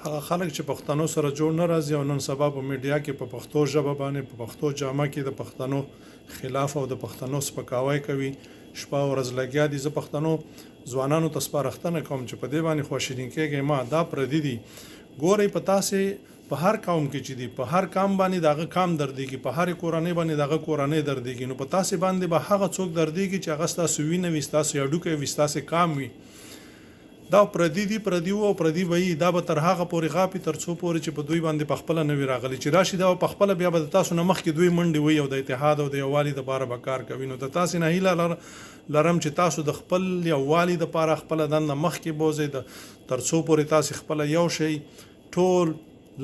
هغه خلک چې پښتنو سره جوړ نه راځي او نن سبا په میډیا کې په پښتو ژبه باندې په پښتو جامه کې د پښتنو خلاف او د پښتنو سپکاوی کوي شپه او ورځ لګیا دي. زه پښتنو ځوانانو ته سپارښتنه کوم چې په دې باندې خوشحالین کېږئ. ما دا پردي دي ګورئ په تاسې په هر قوم کې چې دي په هر قام باندې دغه قام دردېږي په هر کورنۍ باندې دغه کورنۍ دردېږي نو په تاسې باندې به هغه څوک دردېږي چې هغه ستاسو وینه وي ستاسو هډوکی وي ستاسې قام وي. دا پردي دي پردي وو او پردي وي دا به تر هغه پورې غاپي تر څو پورې چې په دوی باندې په خپله نه وي راغلي چې راشي دا په خپله بیا به د تاسو نه مخکې دوی منډې وي او د اتحاد او د یووالي دپاره به کار کوي. نو د تاسې نه هیله لرم چې تاسو د خپل یووالي دپاره خپله دنده مخکې بوځئ تر څو پورې تاسې خپله یو شئ ټول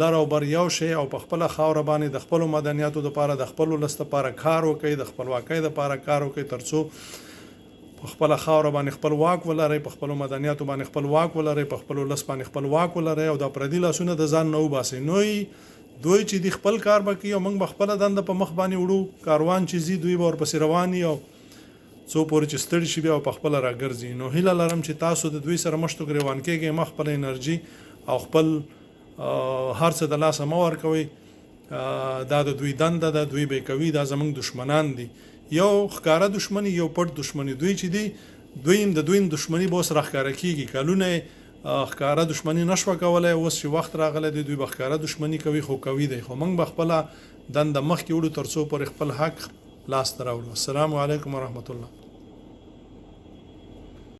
لر او بر یو شئ او په خپله خاوره باندې د خپلو مدنیاتو دپاره د خپل ولس دپاره کار وکئ د خپلواکۍ دپاره کار وکئ تر څو په خپل خاوره باندې خپل واک ولرئ په خپل مدنیاتو باندې خپل واک ولرئ په خپل ولس باندې خپل واک ولرئ او دا پردي لاسونه د ځان نه وباسئ. نوی دوی چې دی خپل کار به کوي او موږ به خپله دنده په مخ باندې وړو کاروان چې ځي دوی به ورپسې روان وي او څو پورې چې ستړي شي بیا په خپله راګرځي. نو هیله لرم چې تاسو د دوی سره مشتو ګریوان کېږئ مخ خپله انرژي او خپل هر څه د لاسه مه ورکوئ. دا د دوی دنده ده دوی به کوي دا زموږ دشمنان دي یو ښکاره دشمني یو پټ دشمني دوی چې دي د دوی دشمني به اوس راښکاره کېږي کلونه ښکاره دشمني نشوه کولی اوس چې وخت راغلی دی دوی به ښکاره دشمني کوي خو کوي دی خو موږ به خپله دنده مخکې وړو تر څو پورې خپل حق لاسته راوړو. السلام علیکم ورحمت الله.